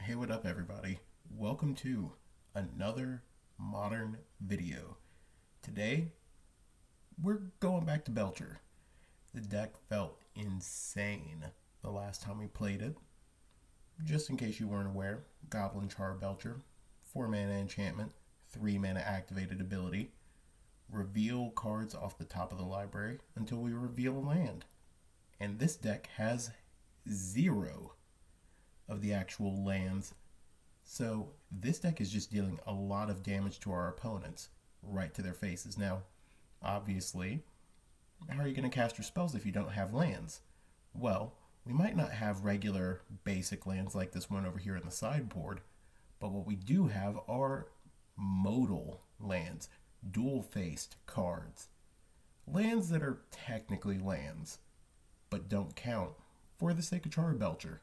Hey, what up, everybody? Welcome to another modern video. Today, we're going back to Belcher. The deck felt insane the last time we played it. Just in case you weren't aware, Goblin Char Belcher, 4 mana enchantment, 3 mana activated ability. Reveal cards off the top of the library until we reveal a land. And this deck has 0 of the actual lands. So this deck is just dealing a lot of damage to our opponents right to their faces. Now, obviously, how are you going to cast your spells if you don't have lands? Well, we might not have regular basic lands like this one over here in the sideboard, but what we do have are modal lands, dual-faced cards. Lands that are technically lands, but don't count for the sake of Char Belcher.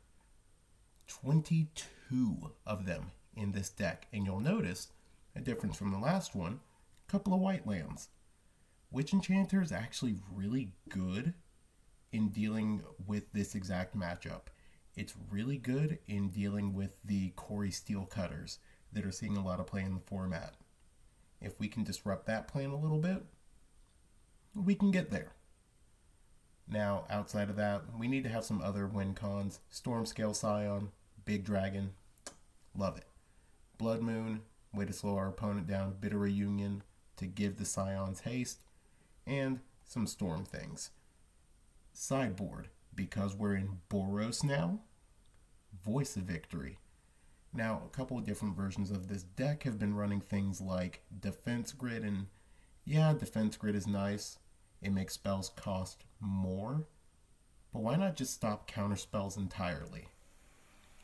22 of them in this deck, and you'll notice a difference from the last one, a couple of white lands. Witch Enchanter is actually really good in dealing with this exact matchup. It's really good in dealing with the Corey Steel Cutters that are seeing a lot of play in the format. If we can disrupt that plan a little bit, we can get there. Now, outside of that, we need to have some other win cons. Stormscale Scion, Big Dragon, love it. Blood Moon, way to slow our opponent down. Bitter Reunion to give the Scions haste, and some Storm things. Sideboard, because we're in Boros now, Voice of Victory. Now, a couple of different versions of this deck have been running things like Defense Grid, and yeah, Defense Grid is nice. It makes spells cost more, but why not just stop counter spells entirely?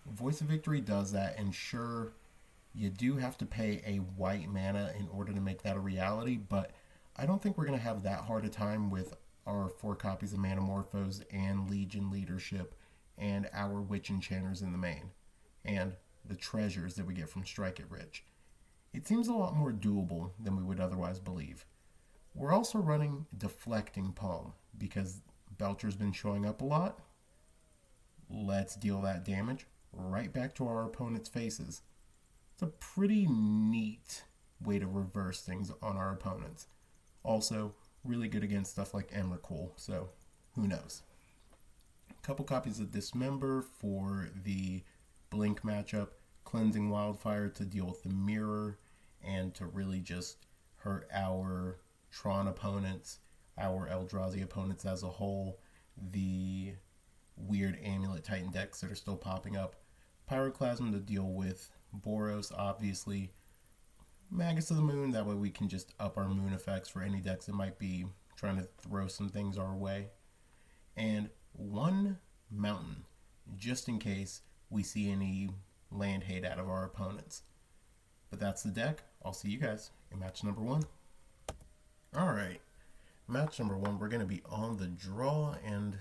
Voice of Victory does that, and sure, you do have to pay a white mana in order to make that a reality, but I don't think we're going to have that hard a time with our 4 copies of Manamorphose and Legion Leadership and our Witch Enchanters in the main, and the treasures that we get from Strike It Rich. It seems a lot more doable than we would otherwise believe. We're also running Deflecting Palm because Belcher's been showing up a lot. Let's deal that damage right back to our opponent's faces. It's a pretty neat way to reverse things on our opponents. Also, really good against stuff like Emrakul, so who knows. A couple copies of Dismember for the Blink matchup, Cleansing Wildfire to deal with the Mirror and to really just hurt our Tron opponents, our Eldrazi opponents as a whole, the weird Amulet Titan decks that are still popping up, Pyroclasm to deal with Boros, obviously, Magus of the Moon, that way we can just up our moon effects for any decks that might be trying to throw some things our way, and 1 Mountain, just in case we see any land hate out of our opponents. But that's the deck. I'll see you guys in match number 1. Alright, match number 1, we're going to be on the draw, and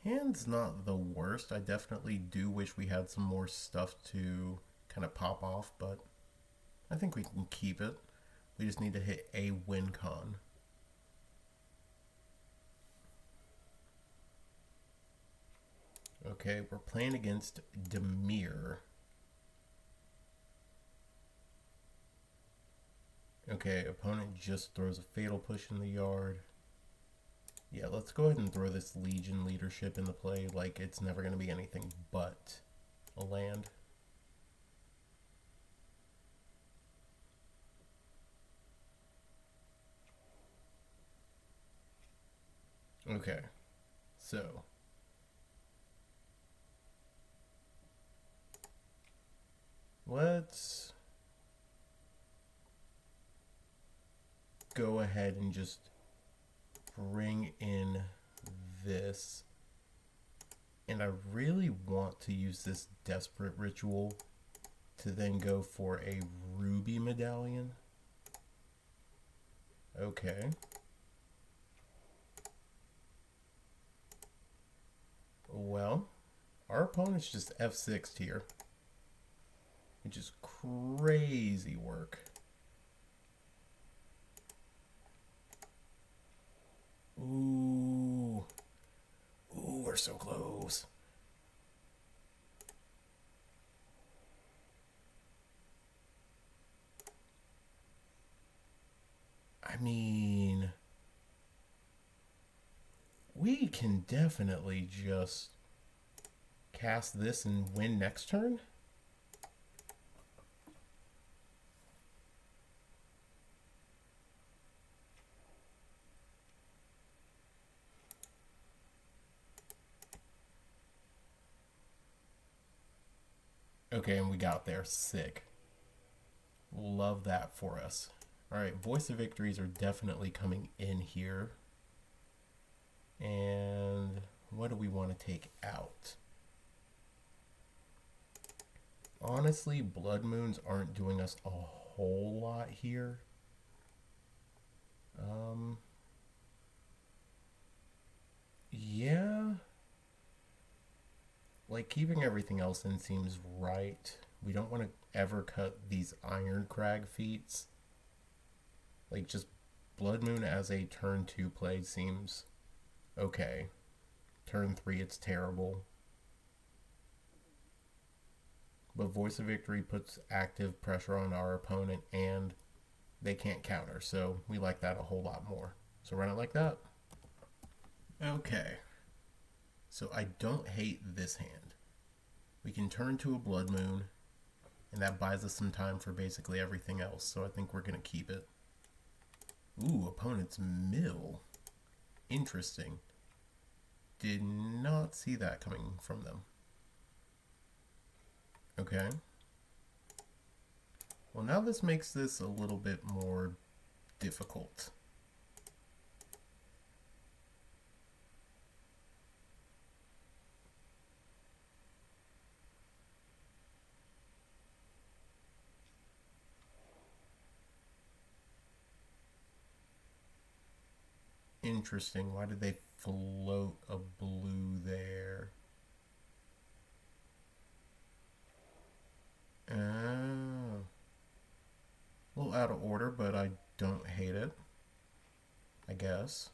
hand's not the worst. I definitely do wish we had some more stuff to kind of pop off, but I think we can keep it. We just need to hit a win con. Okay, we're playing against Demir. Okay, opponent just throws a Fatal Push in the yard. Yeah, let's go ahead and throw this Legion Leadership into play like it's never going to be anything but a land. Okay, so let's go ahead and just bring in this, and I really want to use this Desperate Ritual to then go for a Ruby Medallion. Okay. Well, our opponent's just F6'd here, which is crazy work. Ooh. Ooh, we're so close. mean, we can definitely just cast this and win next turn. Okay, and we got there. Sick. Love that for us. Alright, Voice of Victories are definitely coming in here. And what do we want to take out? Honestly, Blood Moons aren't doing us a whole lot here. Yeah. Like, keeping everything else in seems right. We don't want to ever cut these Iron Crag feats. Like, just Blood Moon as a turn 2 play seems okay. Turn 3, it's terrible. But Voice of Victory puts active pressure on our opponent and they can't counter, so we like that a whole lot more. So run it like that. Okay. So I don't hate this hand. We can turn to a Blood Moon, and that buys us some time for basically everything else, so I think we're going to keep it. Ooh, opponent's mill. Interesting. Did not see that coming from them. Okay. Well, now this makes this a little bit more difficult. Interesting. Why did they float a blue there? Oh. A little out of order, but I don't hate it, I guess.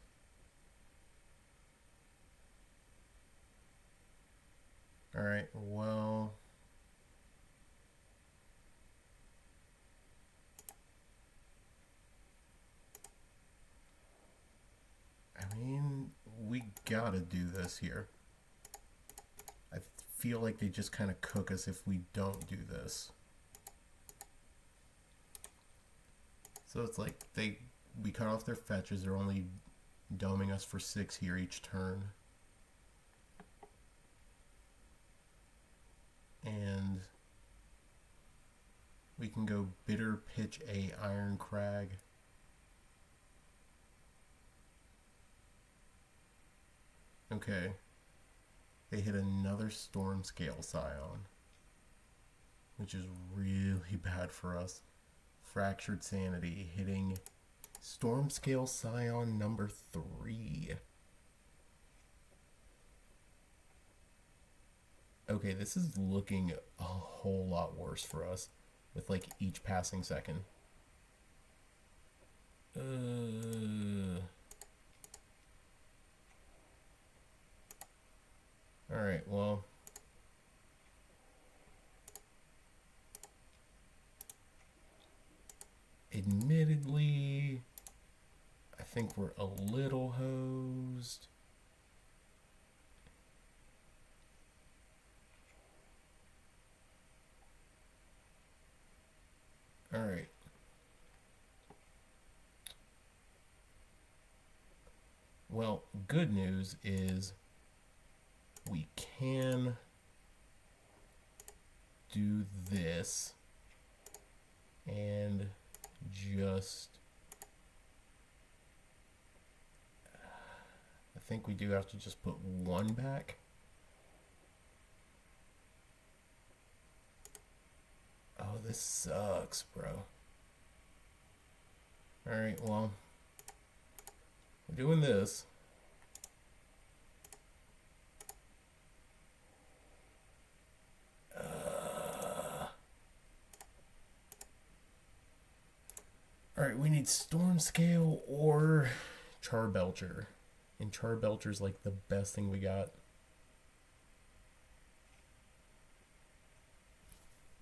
Alright, well... I mean, we gotta do this here. I feel like they just kind of cook us if we don't do this. So it's like we cut off their fetches. They're only doming us for 6 here each turn. And we can go Bitter Pitch a Iron Crag. Okay. They hit another Storm Scale Scion, which is really bad for us. Fractured Sanity hitting Storm Scale Scion number 3. Okay, this is looking a whole lot worse for us with like each passing second. Alright, well. Admittedly, I think we're a little hosed. Alright. Well, good news is we can do this and just... I think we do have to just put 1 back. Oh, this sucks, bro. Alright, well, we're doing this. Alright, we need Storm Scale or Char Belcher. And Char Belcher's like the best thing we got.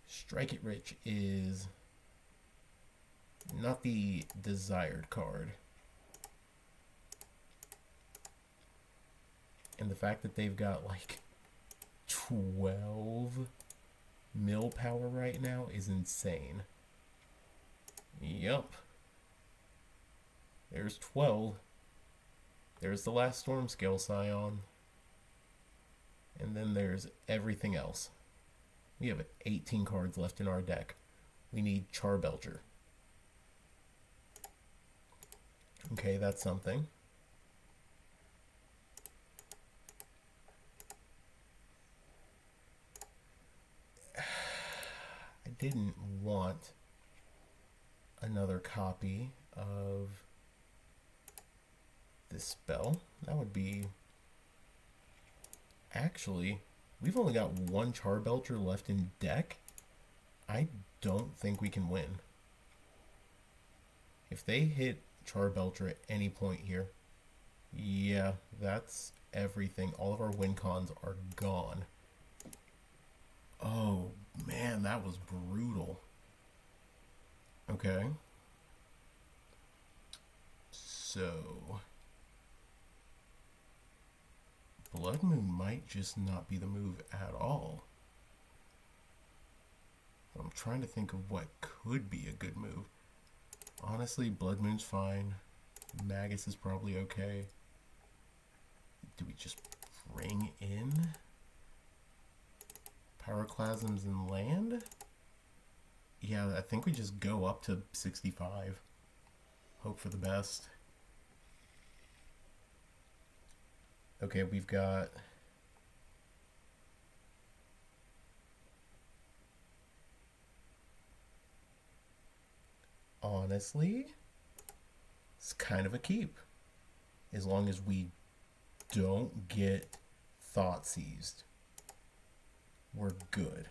Strike It Rich is not the desired card. And the fact that they've got like 12 mill power right now is insane. Yup. There's 12. There's the last Storm Scale Scion. And then there's everything else. We have 18 cards left in our deck. We need Belcher. Okay, that's something. I didn't want another copy of this spell. That would be... Actually, we've only got one Belcher left in deck. I don't think we can win. If they hit Belcher at any point here, yeah, that's everything. All of our win cons are gone. Oh, man, that was brutal. Okay. So... Blood Moon might just not be the move at all. I'm trying to think of what could be a good move. Honestly, Blood Moon's fine. Magus is probably okay. Do we just bring in Pyroclasms and land? Yeah, I think we just go up to 65. Hope for the best. Okay, we've got... Honestly, it's kind of a keep. As long as we don't get thought seized, we're good.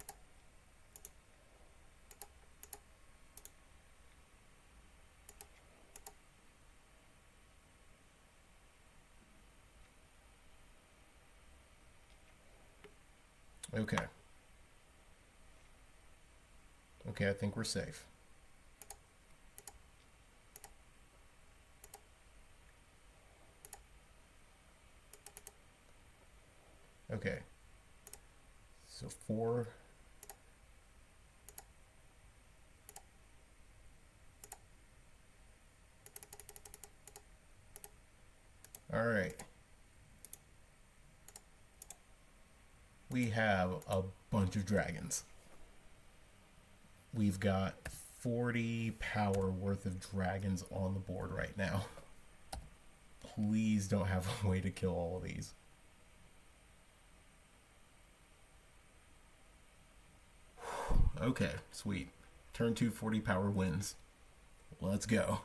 Okay. Okay, I think we're safe. Okay. So 4. All right. We have a bunch of dragons. We've got 40 power worth of dragons on the board right now. Please don't have a way to kill all of these. Okay, sweet. Turn 2, 40 power wins. Let's go.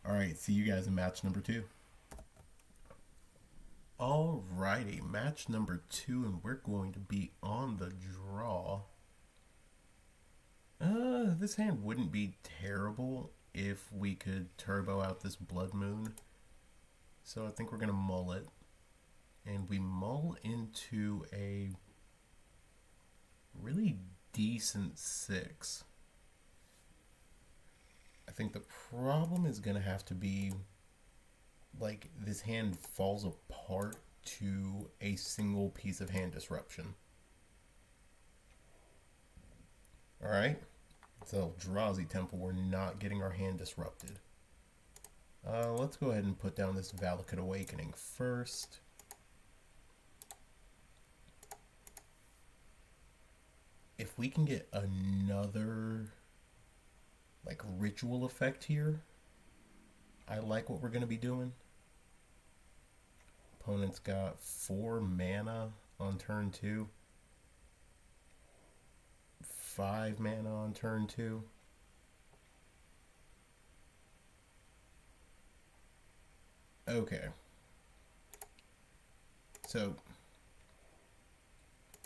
Alright, see you guys in match number 2. Alrighty, match number 2, and we're going to be on the draw. This hand wouldn't be terrible if we could turbo out this Blood Moon. So I think we're going to mull it. And we mull into a really decent 6. I think the problem is going to have to be, like, this hand falls apart to a single piece of hand disruption. Alright, so Eldrazi Temple, we're not getting our hand disrupted. Let's go ahead and put down this Valakut Awakening first. If we can get another, like, ritual effect here, I like what we're going to be doing. Opponent's got 4 mana on turn 2. 5 mana on turn 2. Okay. So,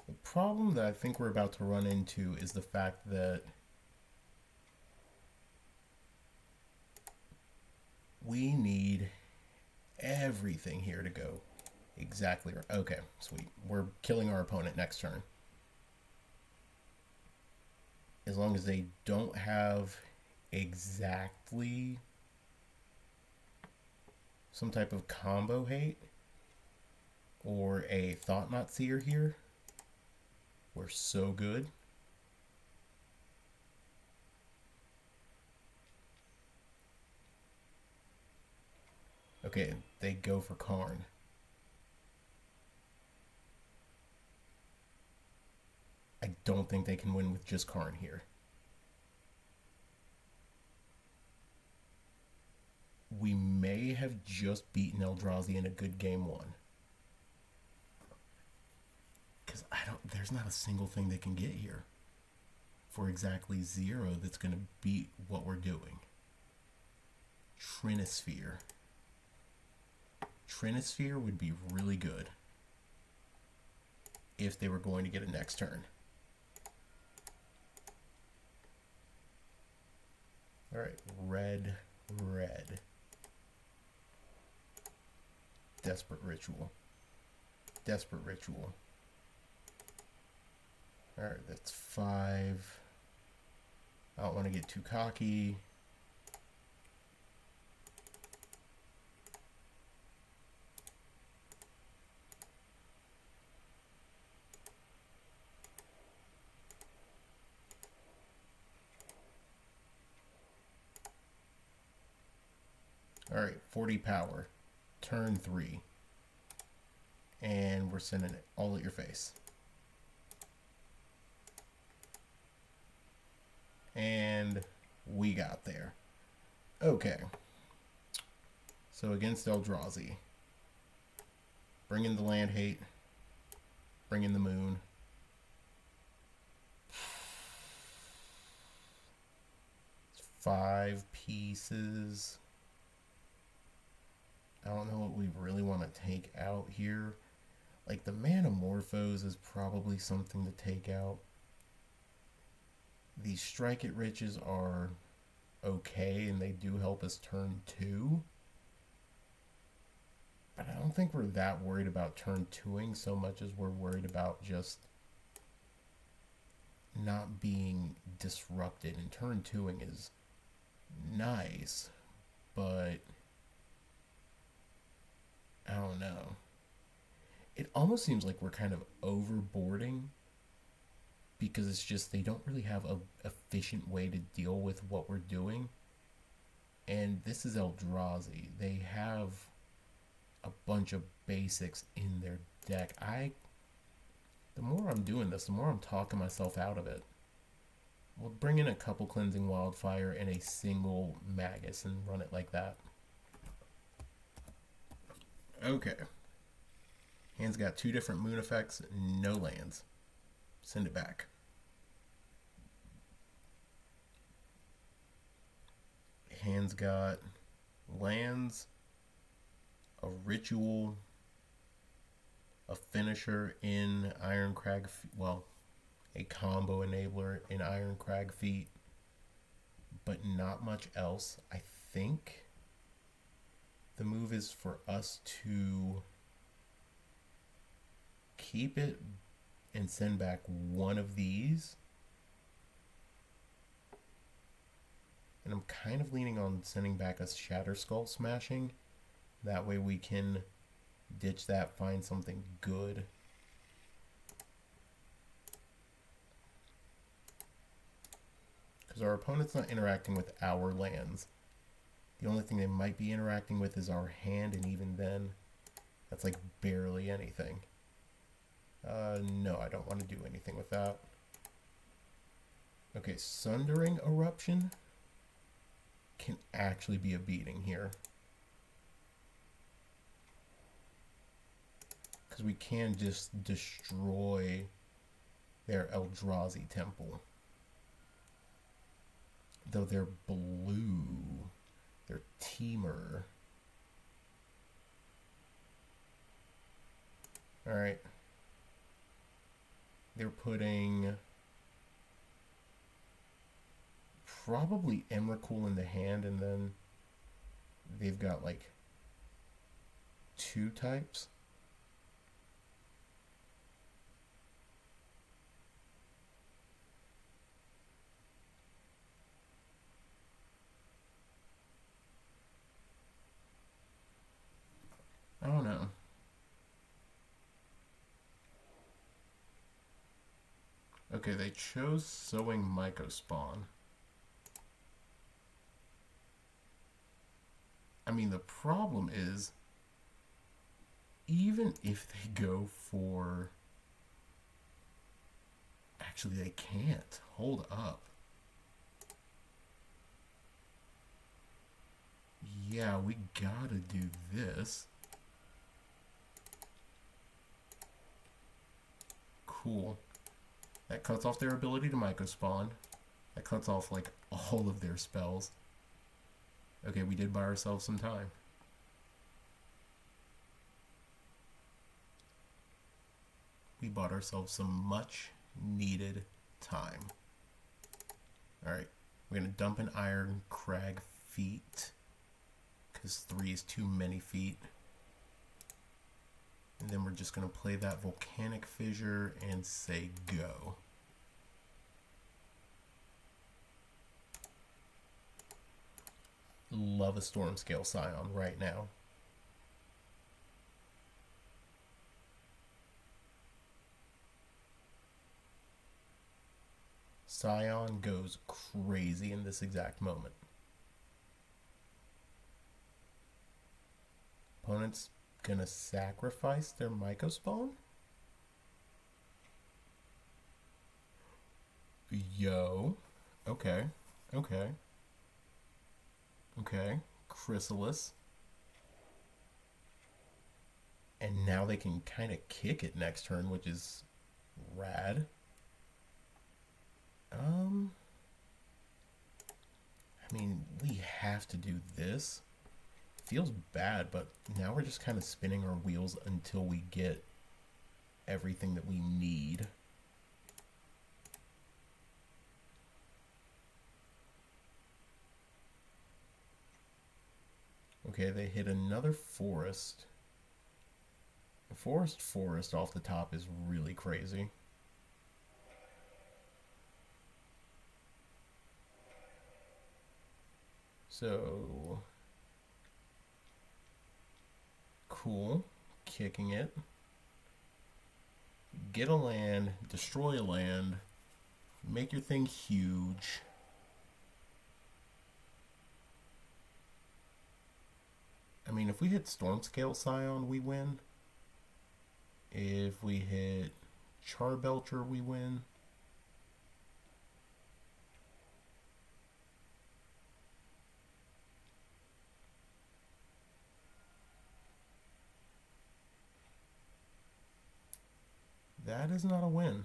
the problem that I think we're about to run into is the fact that we need everything here to go exactly right. Okay, sweet. We're killing our opponent next turn. As long as they don't have exactly some type of combo hate or a Thought Knot Seer here were so good. Okay, they go for Karn. I don't think they can win with just Karn here. We may have just beaten Eldrazi in a good game one. Because there's not a single thing they can get here for exactly 0 that's going to beat what we're doing. Trinisphere. Trinisphere would be really good if they were going to get a next turn. Alright, red. Desperate Ritual. Alright, that's 5. I don't want to get too cocky. Alright, 40 power. Turn 3. And we're sending it all at your face. And we got there. Okay. So against Eldrazi. Bring in the land hate. Bring in the moon. It's 5 pieces. I don't know what we really want to take out here. Like, the Manamorphose is probably something to take out. These Strike It Riches are okay, and they do help us turn 2. But I don't think we're that worried about turn 2ing so much as we're worried about just not being disrupted. And turn 2ing is nice, but I don't know. It almost seems like we're kind of overboarding because it's just they don't really have a efficient way to deal with what we're doing. And this is Eldrazi. They have a bunch of basics in their deck. The more I'm doing this, the more I'm talking myself out of it. We'll bring in a couple Cleansing Wildfire and a single Magus and run it like that. Okay. Hand's got 2 different moon effects, no lands. Send it back. Hand's got lands, a ritual, a finisher in Ironcrag, a combo enabler in Ironcrag Feet, but not much else. I think the move is for us to keep it and send back one of these. And I'm kind of leaning on sending back a Shatter Skull Smashing. That way we can ditch that, find something good. Because our opponent's not interacting with our lands. The only thing they might be interacting with is our hand, and even then, that's like barely anything. No, I don't want to do anything with that. Okay, Sundering Eruption can actually be a beating here. Because we can just destroy their Eldrazi temple. Though they're blue. They're Teamer. Alright. They're putting probably Emrakul in the hand, and then they've got like 2 types. Okay, they chose sowing mycospawn. I mean, the problem is, even if they go for... Actually, they can't. Hold up. Yeah, we gotta do this. Cool. That cuts off their ability to mycospawn. That cuts off, like, all of their spells. Okay, we did buy ourselves some time. We bought ourselves some much needed time. Alright, we're gonna dump an Iron Crag feat, because 3 is too many feet. And then we're just gonna play that Volcanic Fissure and say go. Love a Storm Scale Scion right now. Scion goes crazy in this exact moment. Opponent's gonna sacrifice their mycospawn? Yo. Okay. Okay. Okay. Chrysalis. And now they can kind of kick it next turn, which is rad. I mean, we have to do this. Feels bad, but now we're just kind of spinning our wheels until we get everything that we need. Okay, they hit another forest. A forest off the top is really crazy. So, cool. Kicking it. Get a land, destroy a land, make your thing huge. I mean, if we hit Stormscale Scion, we win. If we hit Belcher, we win. That is not a win.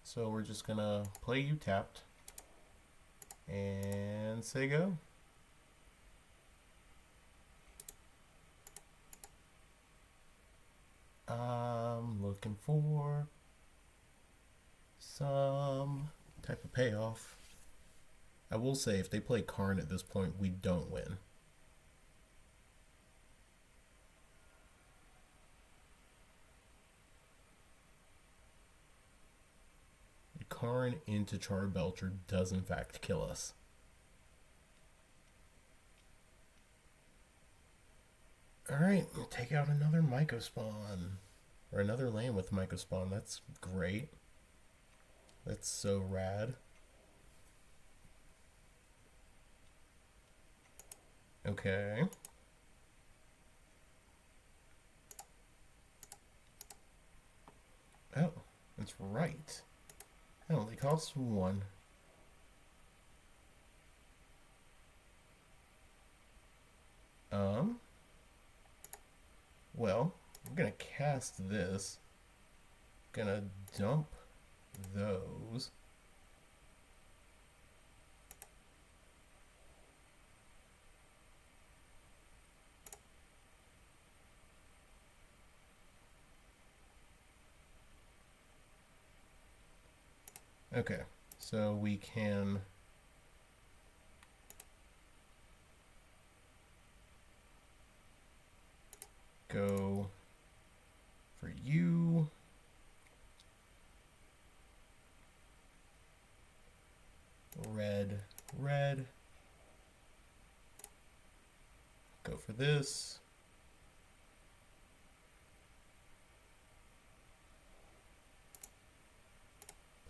So we're just gonna play you tapped and say go. I'm looking for some type of payoff. I will say, if they play Karn at this point, we don't win. Karn into Belcher does in fact kill us. Alright, we'll take out another mycospawn. Or another land with mycospawn. That's great. That's so rad. Okay. Oh, that's right. It only costs 1. Well, I'm gonna cast this. Gonna dump those. Okay, so we can go for you. Red, red. Go for this.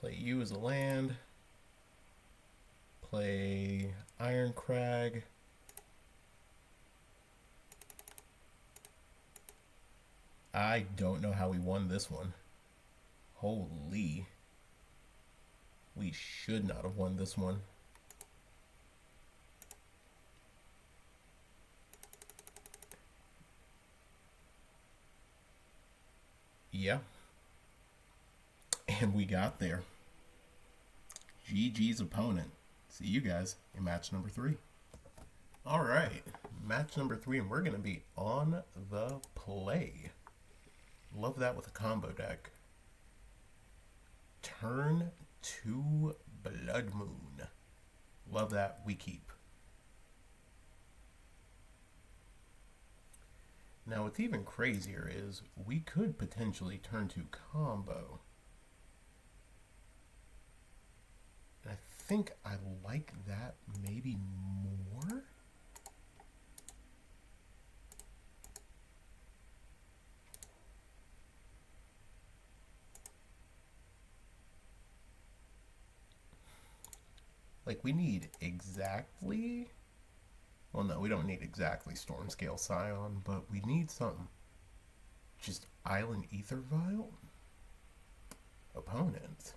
Play you as a land. Play Iron Crag. I don't know how we won this one. Holy. We should not have won this one. Yeah. And we got there. GG's opponent. See you guys in match number 3. All right, match number 3, and we're going to be on the play. Love that with a combo deck. Turn 2 Blood Moon. Love that. We keep. Now, what's even crazier is we could potentially turn 2 combo. And I think I like that maybe more. Like, we need exactly... Well, no, we don't need exactly Stormscale Scion, but we need something. Just Island Ether Vial? Opponent.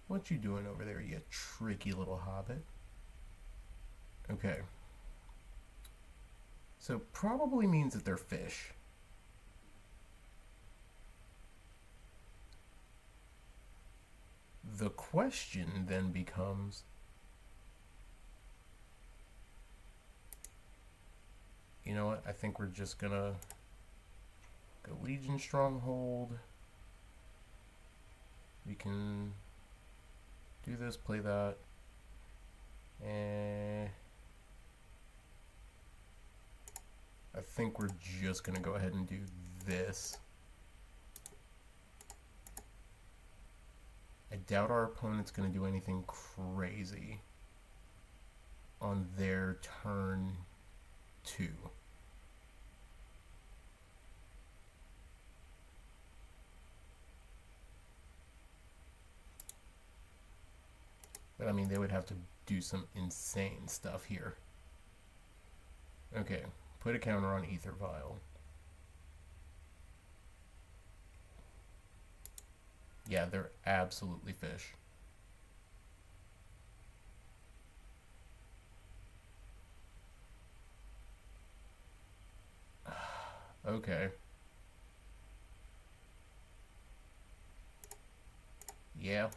What you doing over there, you tricky little hobbit? Okay. So, probably means that they're fish. The question then becomes, you know what, I think we're just gonna go Legion Stronghold. We can do this, play that, and I think we're just gonna go ahead and do this. I doubt our opponent's going to do anything crazy on their turn 2. But I mean, they would have to do some insane stuff here. Okay, put a counter on Ether Vial. Yeah, they're absolutely fish. Okay. Yeah.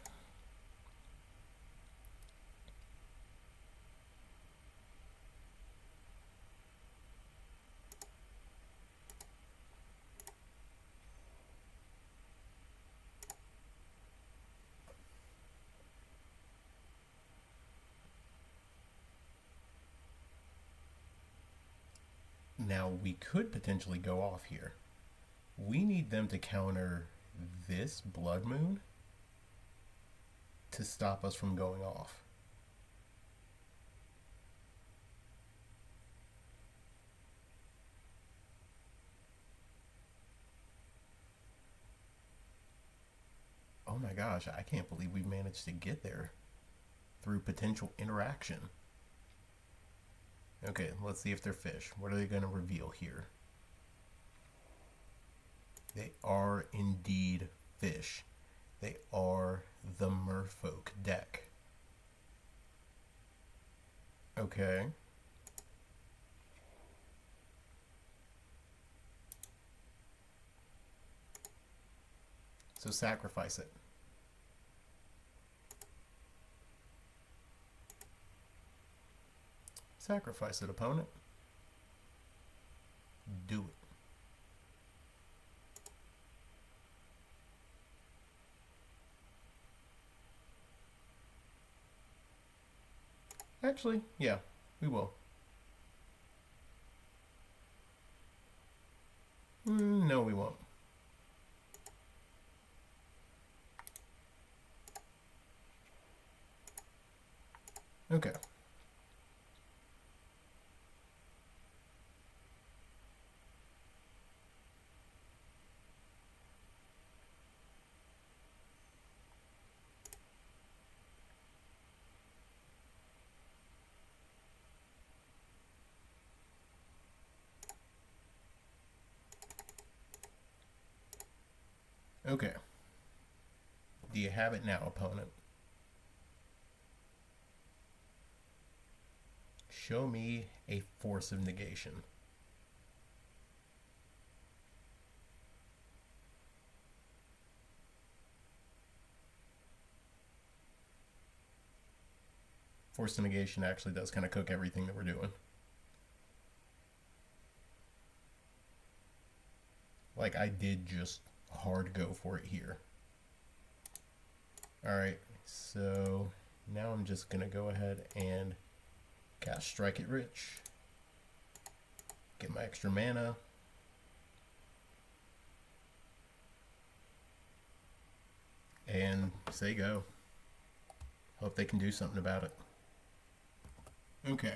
Now, we could potentially go off here. We need them to counter this Blood Moon to stop us from going off. Oh my gosh, I can't believe we managed to get there through potential interaction. Okay, let's see if they're fish. What are they going to reveal here? They are indeed fish. They are the Merfolk deck. Okay. So sacrifice it. Sacrifice it, opponent. Do it. Actually, yeah, we will. No, we won't. Okay. Okay. Do you have it now, opponent? Show me a force of negation. Force of negation actually does kind of cook everything that we're doing. Like, I did just hard go for it here. Alright, so now I'm just going to go ahead and cast Strike It Rich. Get my extra mana. And say go. Hope they can do something about it. Okay.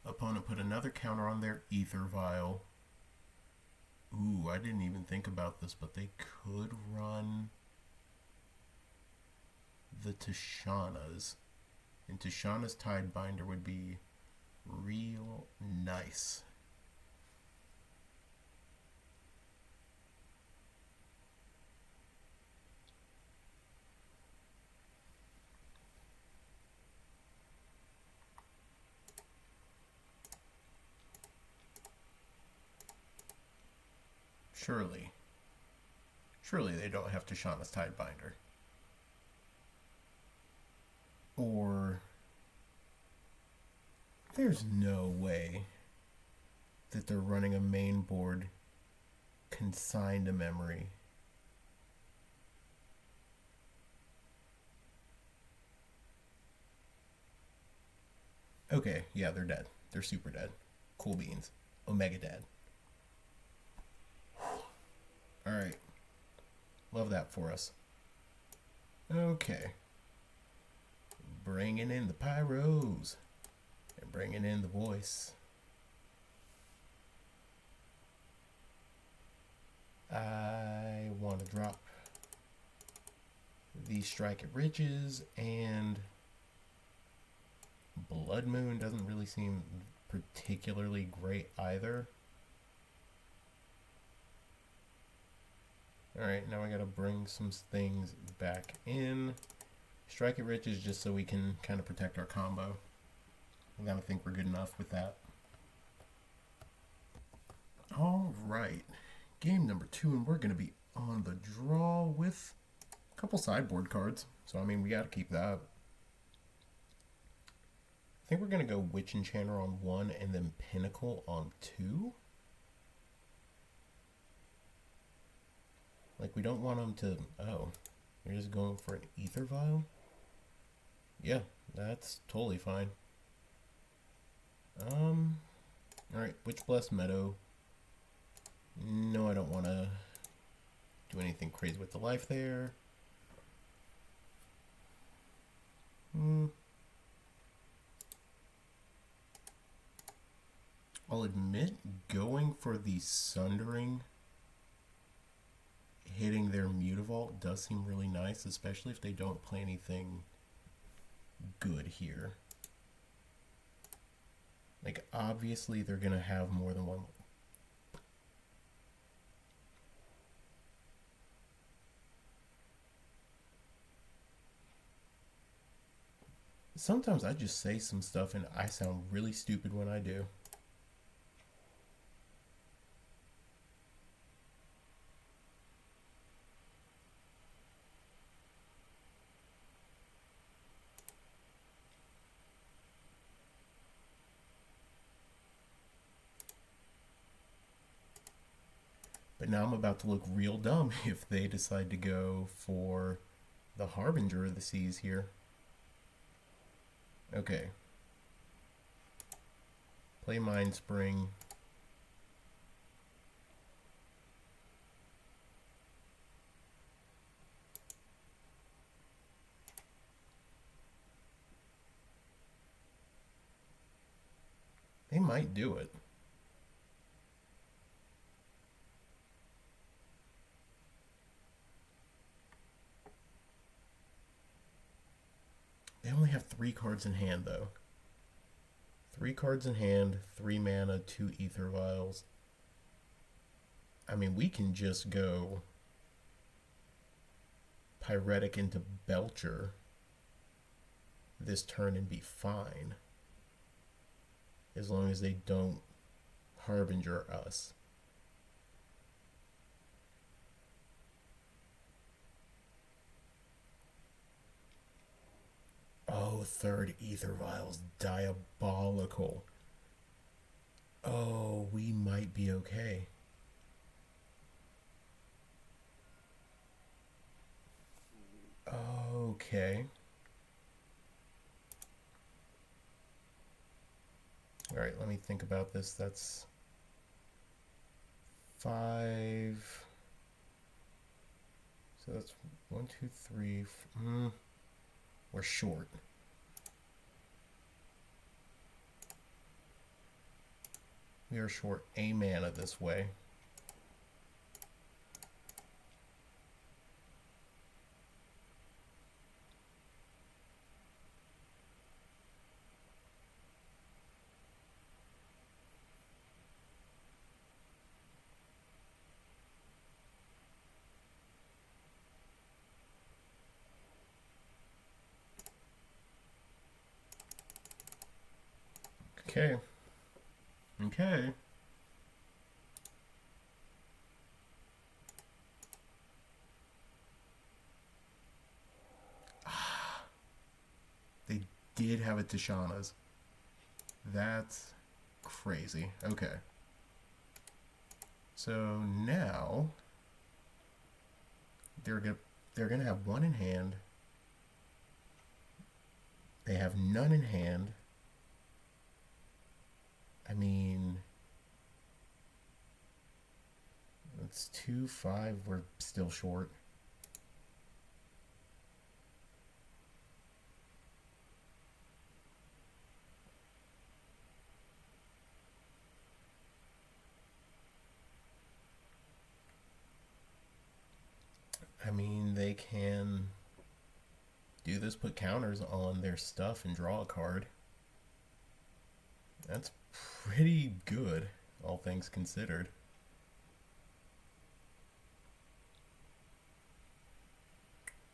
Opponent put another counter on their Ether Vial. Ooh, I didn't even think about this, but they could run the Tishana's. And Tishana's Tidebinder would be real nice. Surely they don't have Tishana's Tidebinder. Or there's no way that they're running a main board consigned to memory. Okay, yeah, they're dead. They're super dead. Cool beans. Omega dead. Alright. Love that for us. Okay. Bringing in the pyros. And bringing in the voice. I want to drop these Strike It Riches, and Blood Moon doesn't really seem particularly great either. Alright, now I gotta bring some things back in. Strike It Riches just so we can kind of protect our combo. I gotta think we're good enough with that. Alright, game number 2, and we're gonna be on the draw with a couple sideboard cards. So, I mean, we gotta keep that. I think we're gonna go Witch Enchanter on 1 and then Pinnacle on 2. Like, we don't want them to... Oh, you're just going for an Ether Vial? Yeah, that's totally fine. Alright, Witch Blessed Meadow. No, I don't want to do anything crazy with the life there. I'll admit, going for the Sundering, hitting their Mutavault does seem really nice, especially if they don't play anything good here. Like, obviously they're gonna have more than one. Sometimes I just say some stuff and I sound really stupid when I do. But now I'm about to look real dumb if they decide to go for the Harbinger of the Seas here. Okay. Play Mind Spring. They might do it. They only have 3 cards in hand, though. 3 cards in hand, 3 mana, 2 Ether Vials. I mean, we can just go Pyretic into Belcher this turn and be fine. As long as they don't Harbinger us. Oh, third Ether Vial's diabolical. Oh, we might be okay. Okay. Alright, let me think about this. That's 5. So that's 1, 2, 3. We're short. We are short a mana this way. Okay. Okay. They did have a Tishana's. That's crazy. Okay. So now they're gonna have one in hand. They have none in hand. I mean, it's 2-5. We're still short. I mean, they can do this, put counters on their stuff and draw a card. That's pretty good, all things considered.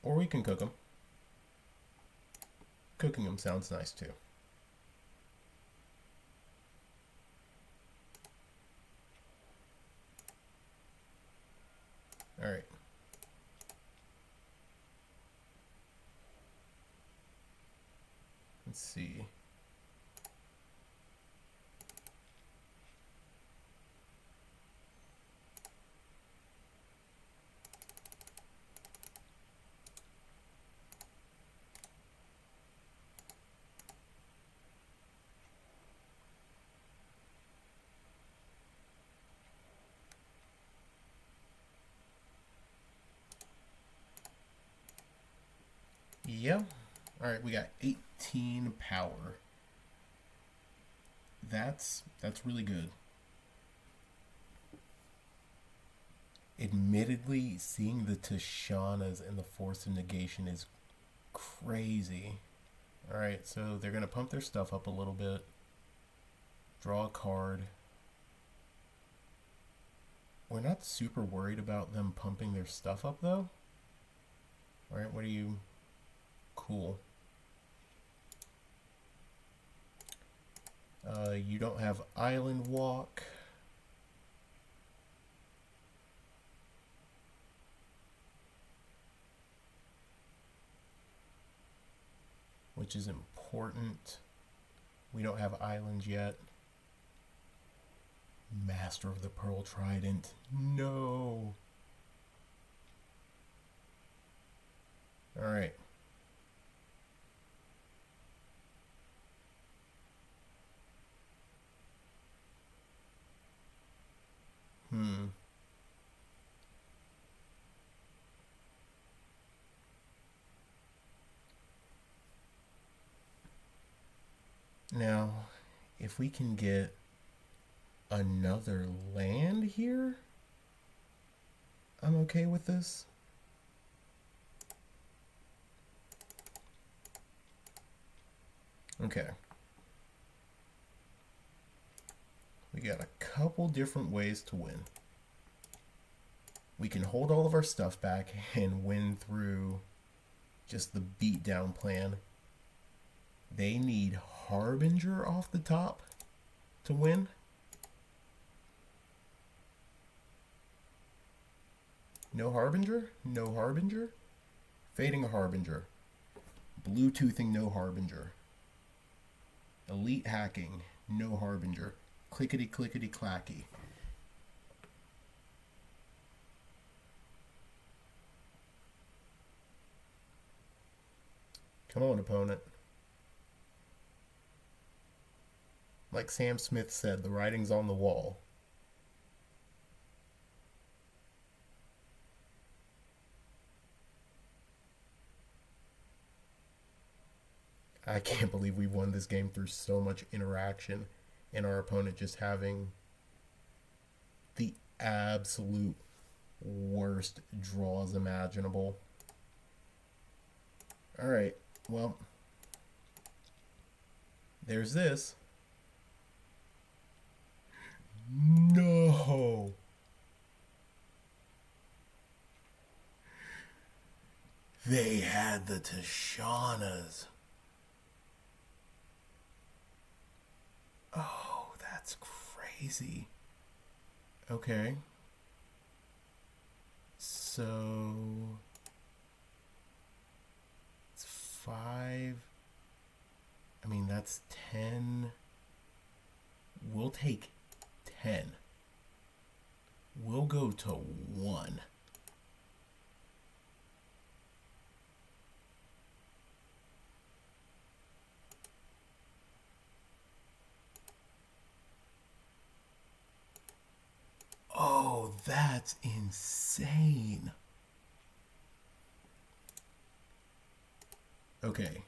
Or we can cook them. Cooking them sounds nice too. Alright. Let's see. Yeah. Alright, we got 18 power. That's really good. Admittedly, seeing the Tishanas and the Force of Negation is crazy. Alright, so they're going to pump their stuff up a little bit. Draw a card. We're not super worried about them pumping their stuff up, though. Alright, what are you... Cool. You don't have Island Walk. Which is important. We don't have islands yet. Master of the Pearl Trident. No. Alright. Now, if we can get another land here, I'm okay with this. Okay. We got a couple different ways to win. We can hold all of our stuff back and win through just the beatdown plan. They need Harbinger off the top to win. No Harbinger? No Harbinger? Fading a Harbinger. Bluetoothing, no Harbinger. Elite hacking, no Harbinger. Clickety clickety clacky. Come on, opponent. Like Sam Smith said, the writing's on the wall. I can't believe we won this game through so much interaction and our opponent just having the absolute worst draws imaginable. Alright, well, there's this. No! They had the Tashana's. Oh, that's crazy. Okay. So it's 5. I mean, that's 10. We'll take 10. We'll go to 1. Oh, that's insane. Okay.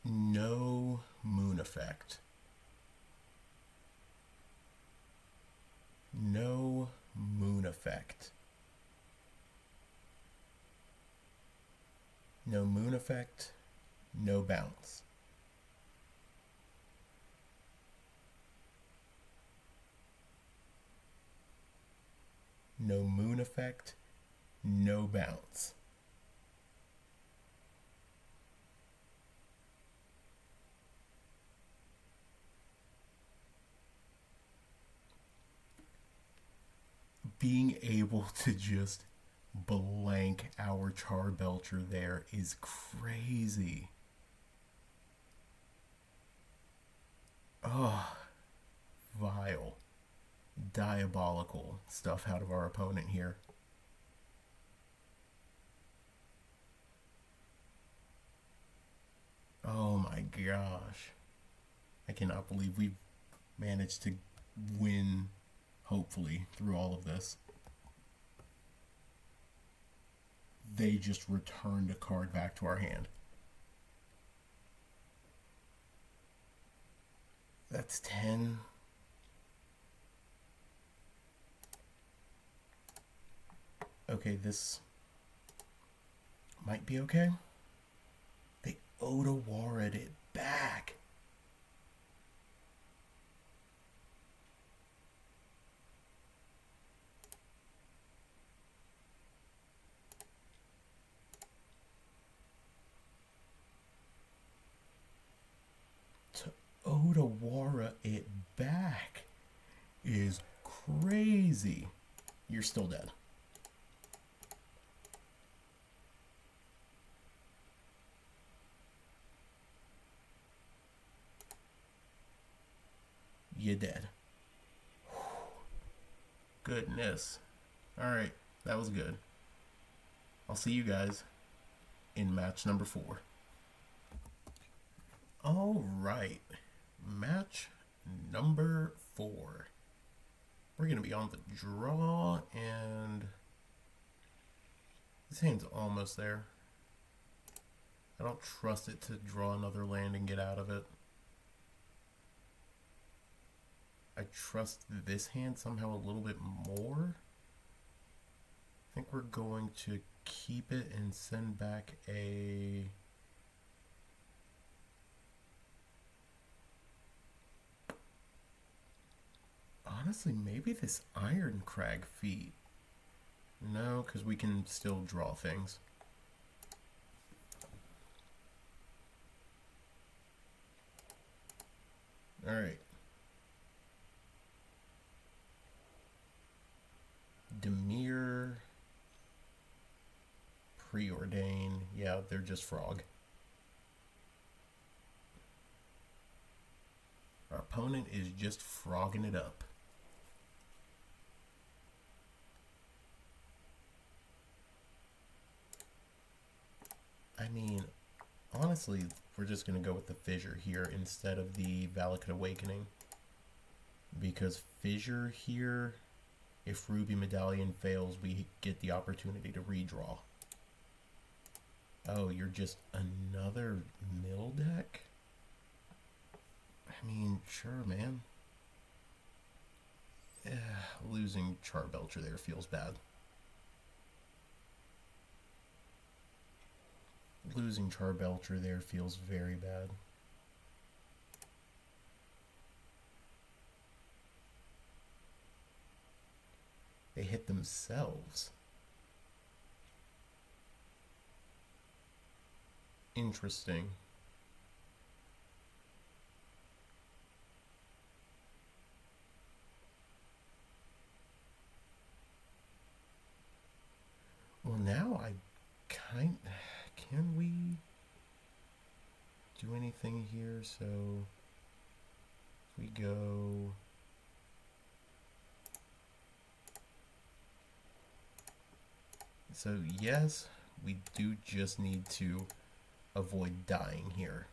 No moon effect. No moon effect. No moon effect. No bounce. No moon effect, no bounce. Being able to just blank our Char Belcher there is crazy. Oh, vile. Diabolical stuff out of our opponent here. Oh my gosh. I cannot believe we've managed to win, hopefully, through all of this. They just returned a card back to our hand. That's 10. Okay, this might be okay. They Odawared it back. To Odawara it back is crazy. You're still dead. You're dead. Goodness. Alright, that was good. I'll see you guys in match number 4. Alright, match number 4. We're going to be on the draw, and this hand's almost there. I don't trust it to draw another land and get out of it. I trust this hand somehow a little bit more. I think we're going to keep it and send back a... Honestly, maybe this Iron Crag feat. No, because we can still draw things. Alright. Demir. Preordain. Yeah, they're just frog. Our opponent is just frogging it up. I mean, honestly, we're just going to go with the Fissure here instead of the Valakut Awakening. Because Fissure here, if Ruby Medallion fails, we get the opportunity to redraw. Oh, you're just another mill deck? I mean, sure, man. Losing Belcher there feels bad. Losing Belcher there feels very bad. They hit themselves. Interesting. Well, now can we do anything here? So if we go so yes, we do just need to avoid dying here.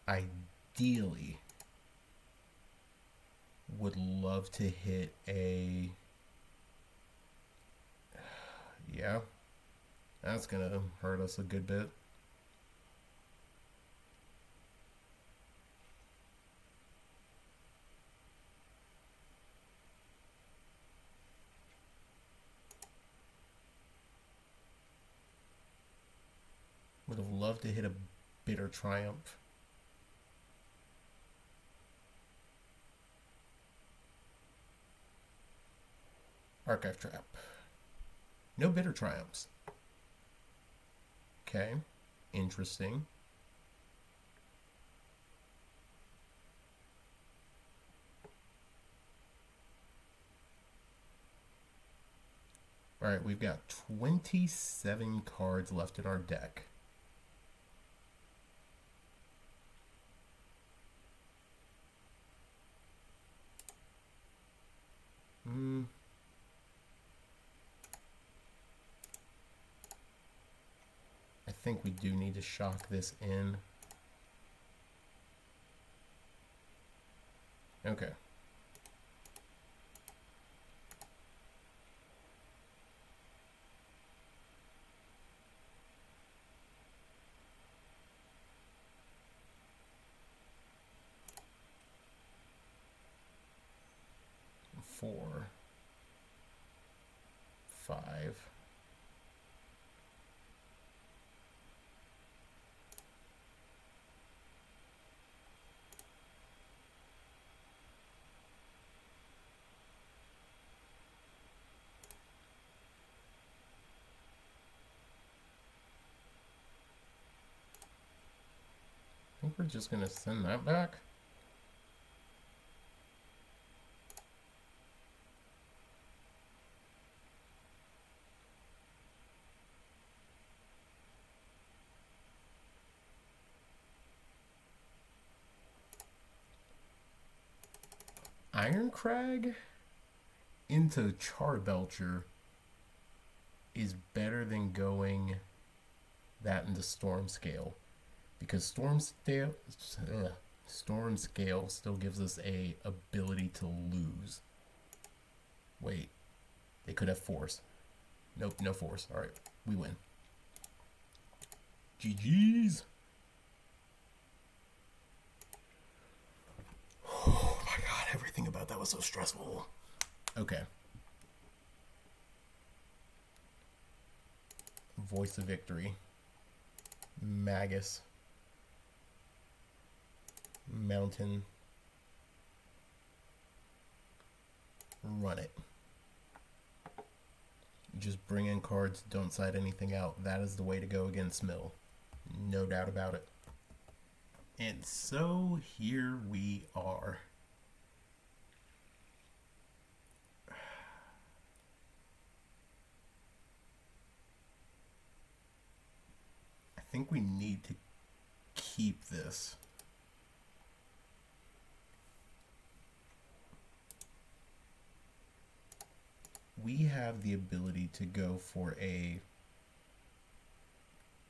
Ideally, would love to hit a... Yeah, that's gonna hurt us a good bit. Would have loved to hit a Bitter Triumph. Archive Trap. No Bitter Triumphs. Okay, interesting. Alright, we've got 27 cards left in our deck. I think we do need to shock this in. Okay. Four. 5. I think we're just going to send that back. Iron Crag into Belcher is better than going that into Storm Scale, because Storm Scale still gives us a ability to lose. Wait, they could have Force. Nope, no Force. All right, we win. GG's. Oh my god, everything about that was so stressful. Okay. Voice of Victory. Magus. mountain, run it. Just bring in cards, don't side anything out. That is the way to go against Mill. No doubt about it. And so here we are. I think we need to keep this. We have the ability to go for a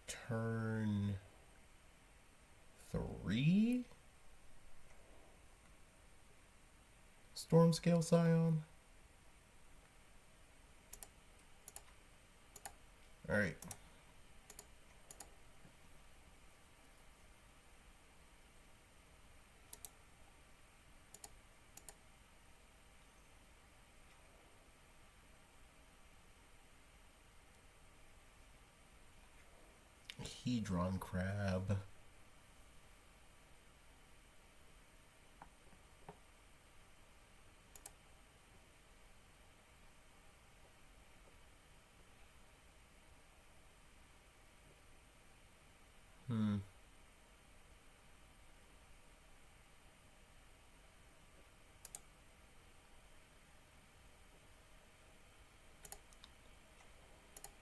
turn 3 Storm Scale Scion. Alright. Hedron Crab.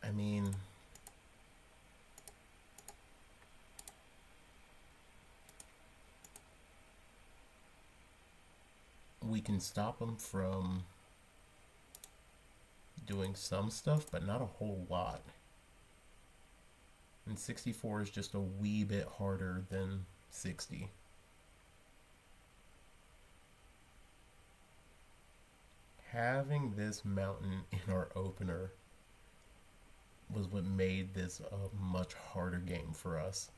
I mean, we can stop them from doing some stuff, but not a whole lot. And 64 is just a wee bit harder than 60. Having this mountain in our opener was what made this a much harder game for us.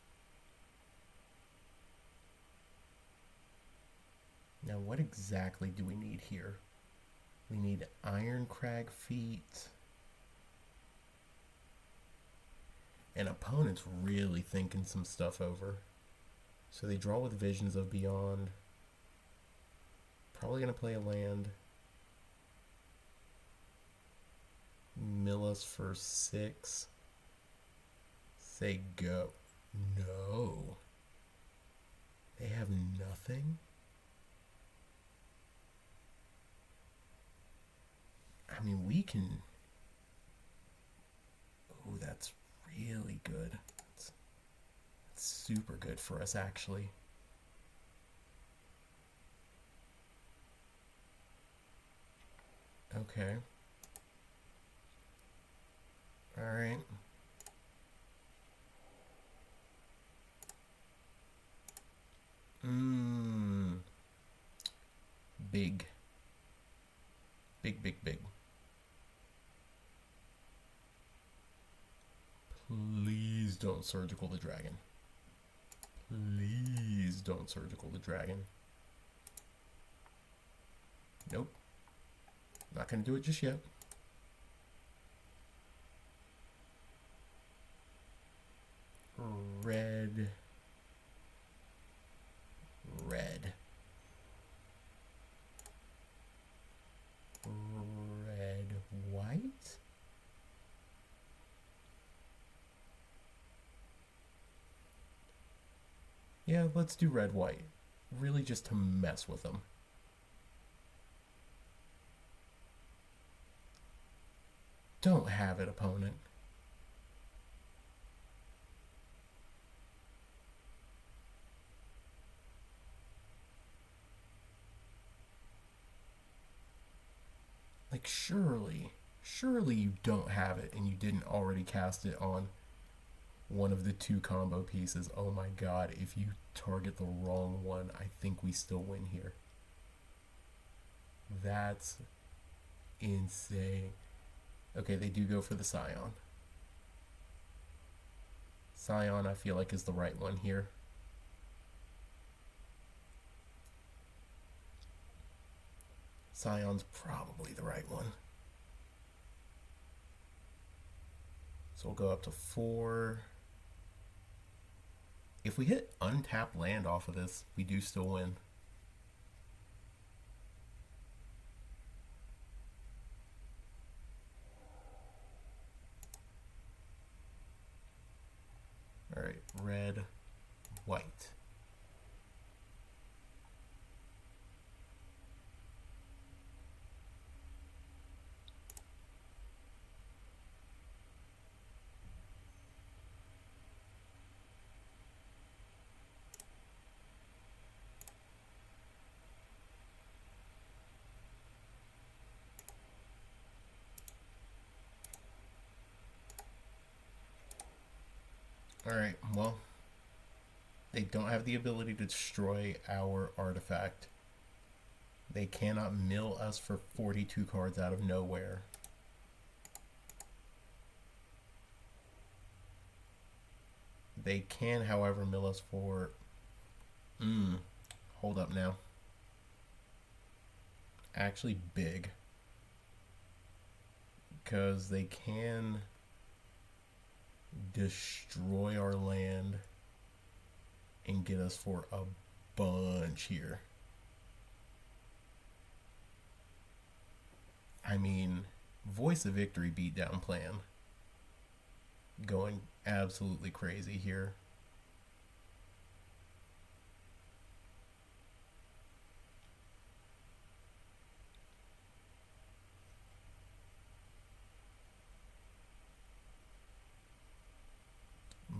Now, what exactly do we need here? We need Iron Crag Feet. And opponent's really thinking some stuff over. So they draw with Visions of Beyond. Probably going to play a land. Mill us for 6. Say go. No. They have nothing? I mean, we can... Oh, that's really good. That's super good for us, actually. Okay. Alright. Big. Big, big, big. Please don't surgical the dragon. Please don't surgical the dragon. Nope. Not gonna do it just yet. Red. Red. Red, white? Yeah, let's do red, white. Really just to mess with them. Don't have it, opponent. Like, surely you don't have it and you didn't already cast it on one of the 2 combo pieces. Oh my god, if you target the wrong one, I think we still win here. That's insane. Okay, they do go for the Scion. Scion, I feel like, is the right one here. Scion's probably the right one. So we'll go up to 4, If we hit untapped land off of this, we do still win. Alright, red, white. Alright, well, they don't have the ability to destroy our artifact. They cannot mill us for 42 cards out of nowhere. They can, however, mill us for... hold up now. Actually big. Because they can destroy our land and get us for a bunch here. I mean, Voice of Victory beatdown plan. Going absolutely crazy here.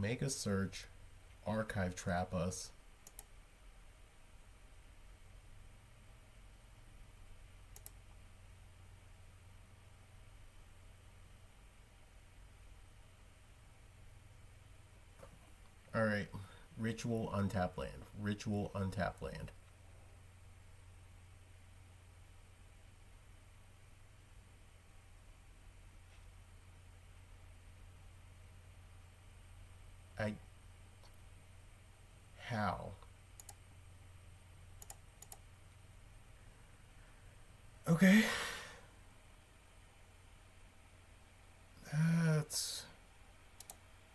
Make a search, archive trap us. Alright, ritual untap land. Ritual untap land. How? Okay. That's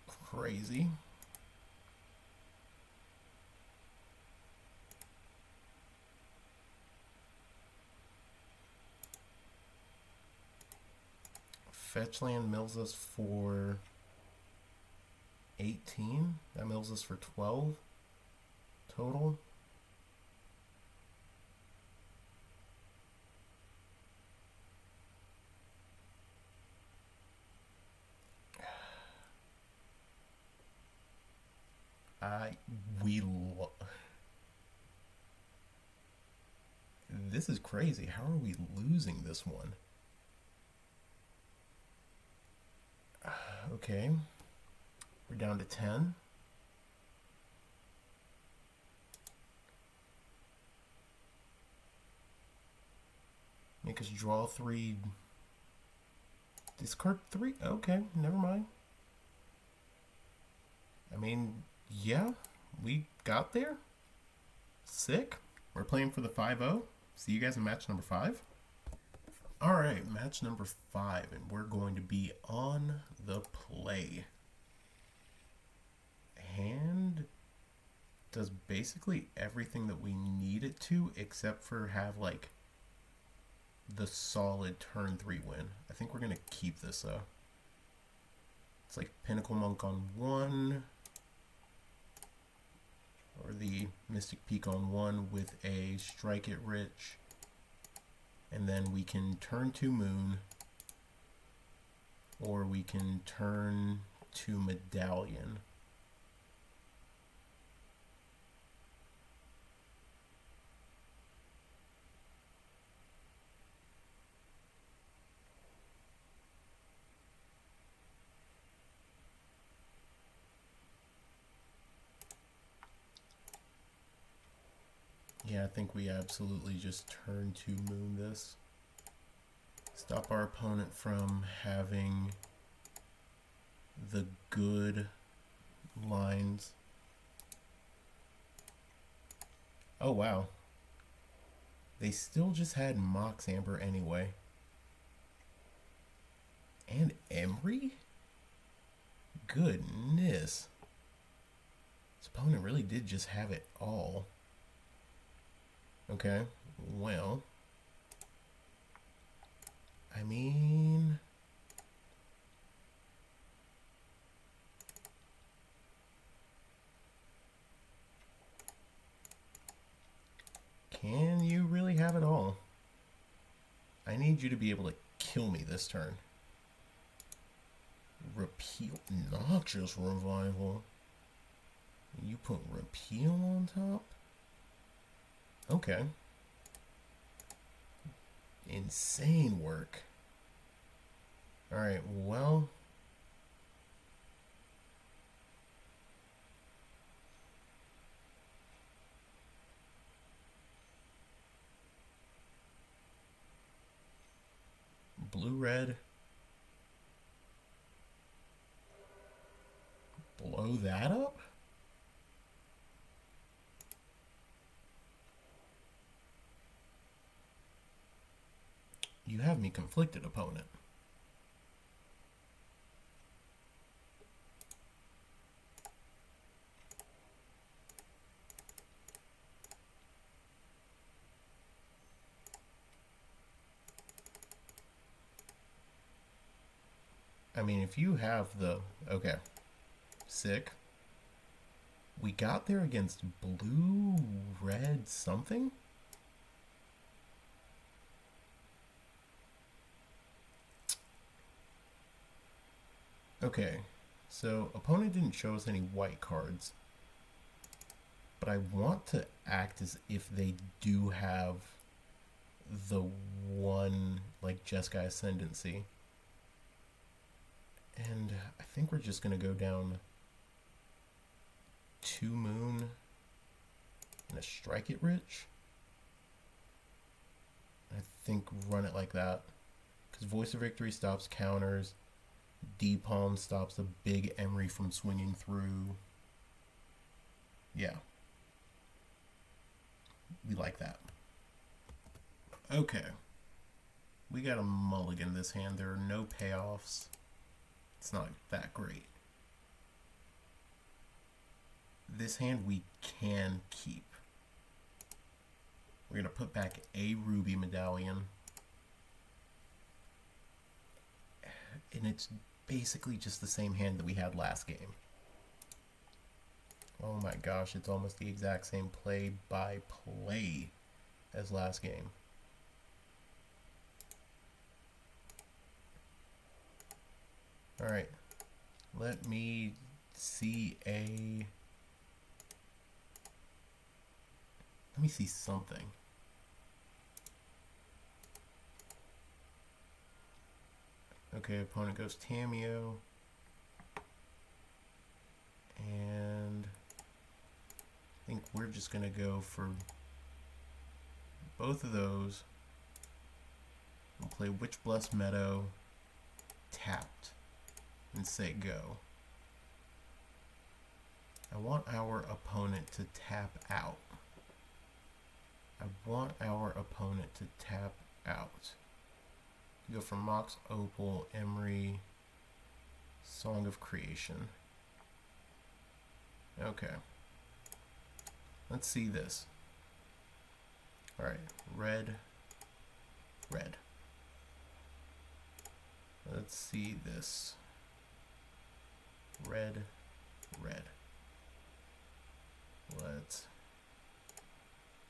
crazy. Fetch land mills us for 18. That mills us for 12 total. This is crazy. How are we losing this one? Okay. We're down to 10. Make us draw 3. Discard 3? Okay, never mind. I mean, yeah, we got there. Sick. We're playing for the 5-0. See you guys in match number 5. Alright, match number 5, and we're going to be on the play. Hand does basically everything that we need it to, except for have, like, the solid turn 3 win. I think we're going to keep this, though. It's like Pinnacle Monk on 1, or the Mystic Peak on 1 with a Strike It Rich. And then we can turn 2 Moon, or we can turn 2 Medallion. Yeah, I think we absolutely just turn to Moon this. Stop our opponent from having the good lines. Oh, wow. They still just had Mox Amber anyway. And Emery? Goodness. It's Opponent really did just have it all. Okay, well, I mean, can you really have it all? I need you to be able to kill me this turn. Repeal, Noxious Revival. You put Repeal on top? Okay. Insane work. Alright, well. Blue-red. Blow that up? You have me conflicted, opponent. I mean, if you have the... Okay. Sick. We got there against blue, red, something? Okay. So, opponent didn't show us any white cards. But I want to act as if they do have the one, like, Jeskai Ascendancy. And I think we're just going to go down 2 Moon and a Strike It Rich. I think run it like that. Because Voice of Victory stops counters. D-Palm stops the big Emery from swinging through. Yeah. We like that. Okay. We got a mulligan this hand. There are no payoffs. It's not that great. This hand we can keep. We're going to put back a Ruby Medallion. And it's basically just the same hand that we had last game. Oh my gosh, it's almost the exact same play by play as last game. Alright, let me see something. Okay, opponent goes Tameo. And I think we're just going to go for both of those. We'll play Witch Blessed Meadow tapped and say go. I want our opponent to tap out. Go for Mox Opal, Emery, Song of Creation. Okay. Let's see this. Alright, red, red. Let's see this. Red, red. Let's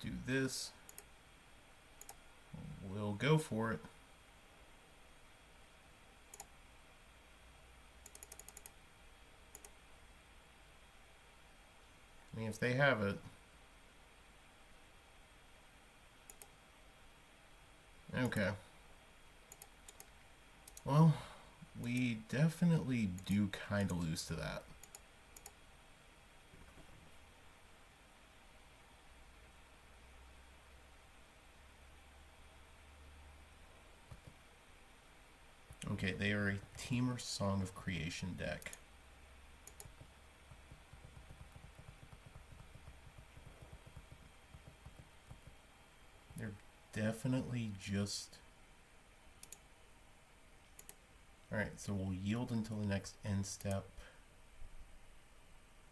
do this. We'll go for it. I mean, if they have it. Okay. Well, we definitely do kind of lose to that. Okay, they are a Teamer Song of Creation deck. They're definitely just... Alright, so we'll yield until the next end step.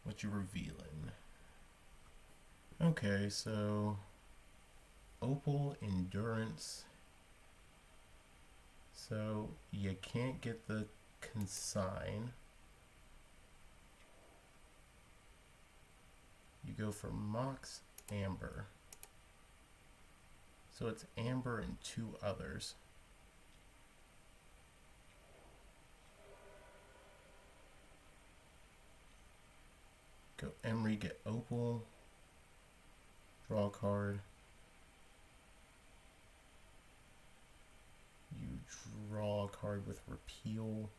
What you revealing? Okay, so Opal Endurance. So you can't get the consign. You go for Mox Amber. So it's Amber and 2 others. Go Emery, get Opal. Draw a card. You draw a card with Repeal.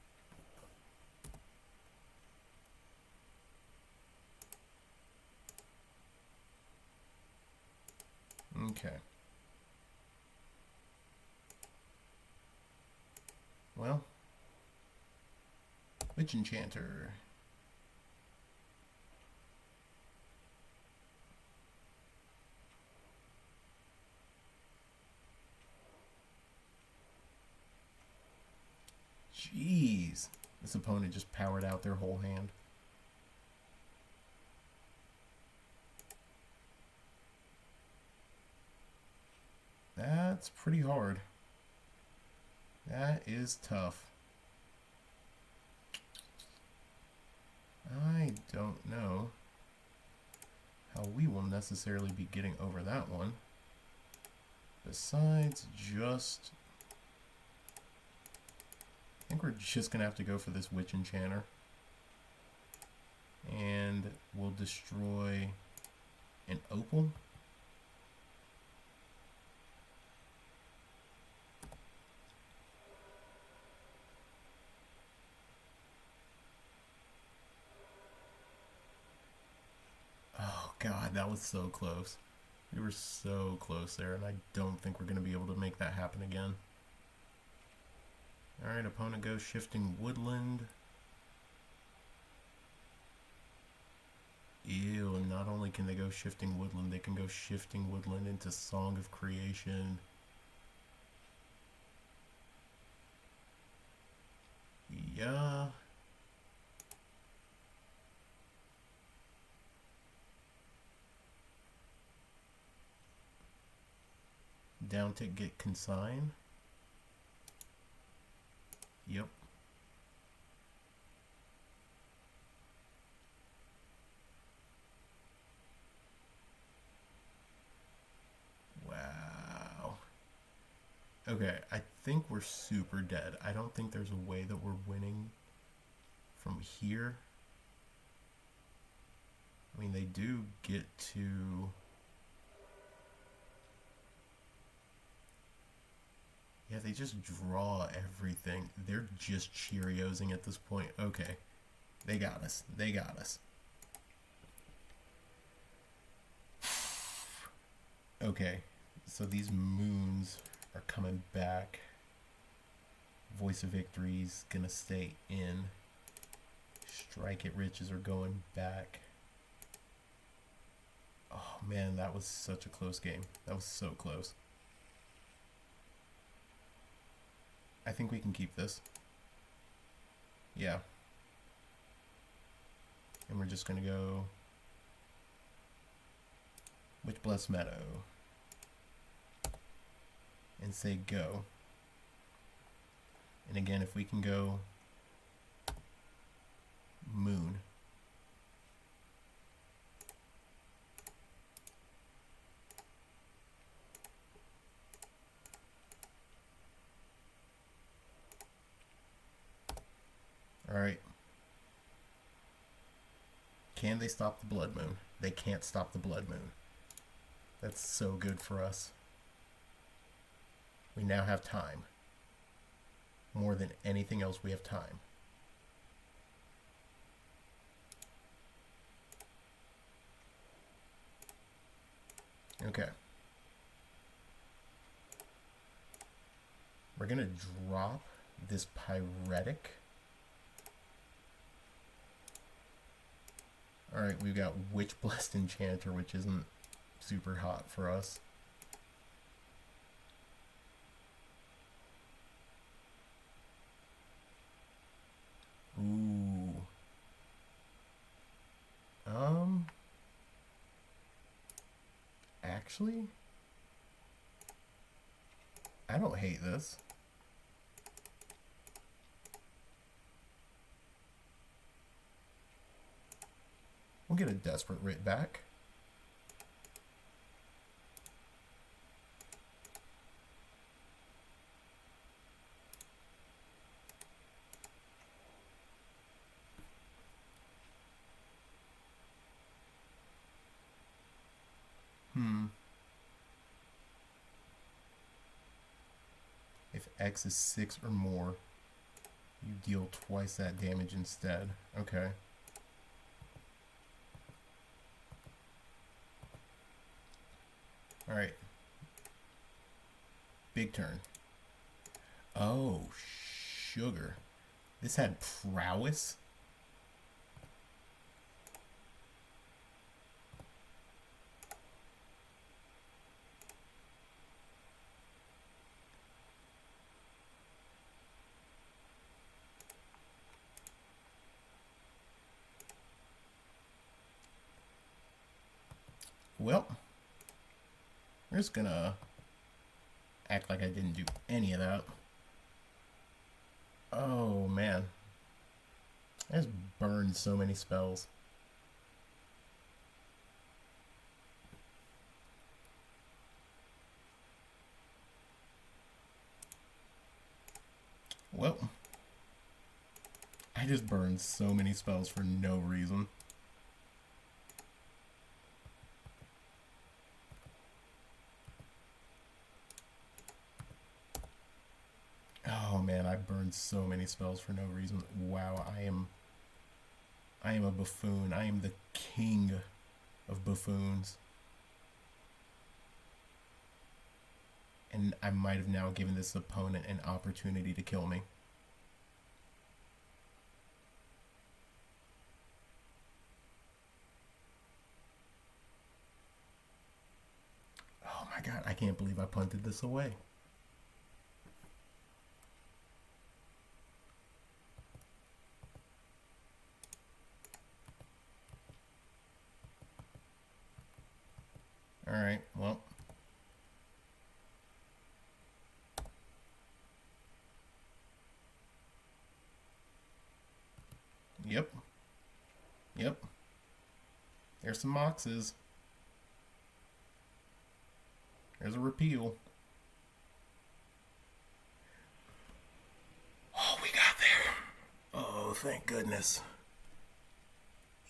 Okay. Well, Witch Enchanter. Jeez. This opponent just powered out their whole hand. That's pretty hard. That is tough. I don't know how we will necessarily be getting over that one. Besides just... I think we're just going to have to go for this Witch Enchanter. And we'll destroy an Opal. Oh god, that was so close. We were so close there, and I don't think we're going to be able to make that happen again. Alright, opponent goes Shifting Woodland. Ew, not only can they go Shifting Woodland, they can go Shifting Woodland into Song of Creation. Yeah. Down to get Consign. Yep. Wow. Okay, I think we're super dead. I don't think there's a way that we're winning from here. I mean, they do get to... Yeah, they just draw everything. They're just Cheeriosing at this point. Okay. They got us. They got us. Okay. So these moons are coming back. Voice of Victory's gonna stay in. Strike It Riches are going back. Oh man, that was such a close game. That was so close. I think we can keep this. Yeah. And we're just gonna go Witchblessed Meadow and say go. And again, if we can go Moon. Alright. Can they stop the Blood Moon? They can't stop the Blood Moon. That's so good for us. We now have time. More than anything else, we have time. Okay. We're gonna drop this Pyretic. Alright, we've got Witchblessed Enchanter, which isn't super hot for us. Ooh. Actually, I don't hate this. We'll get a Desperate Writ back. If X is 6 or more, you deal twice that damage instead. Okay. Alright. Big turn. Oh, sugar. This had prowess? Well, we're just gonna act like I didn't do any of that. Oh man, I just burned so many spells. Well, I just burned so many spells for no reason. Oh man, I burned so many spells for no reason. Wow, I am a buffoon. I am the king of buffoons. And I might have now given this opponent an opportunity to kill me. Oh my god, I can't believe I punted this away. Alright, well. Yep. Yep. There's some moxes. There's a repeal. Oh, we got there. Oh, thank goodness.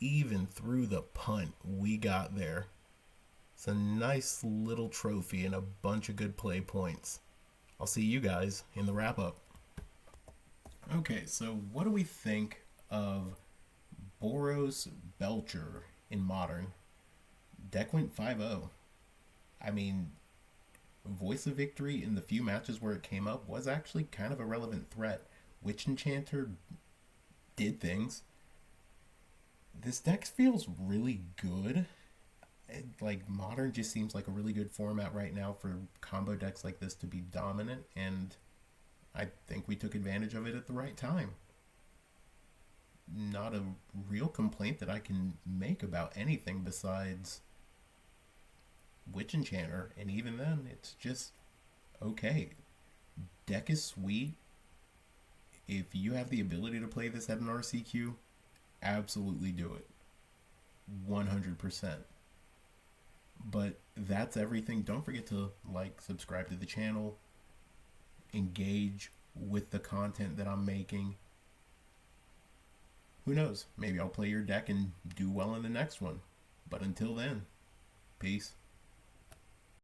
Even through the punt, we got there. It's a nice little trophy and a bunch of good play points. I'll see you guys in the wrap-up. Okay, so what do we think of Boros Belcher in Modern? Deck went 5-0. I mean, Voice of Victory in the few matches where it came up was actually kind of a relevant threat. Witch Enchanter did things. This deck feels really good. Like, Modern just seems like a really good format right now for combo decks like this to be dominant, and I think we took advantage of it at the right time. Not a real complaint that I can make about anything besides Witch Enchanter, and even then, it's just okay. Deck is sweet. If you have the ability to play this at an RCQ, absolutely do it. 100%. But that's everything. Don't forget to like, subscribe to the channel, engage with the content that I'm making. Who knows? Maybe I'll play your deck and do well in the next one. But until then, peace.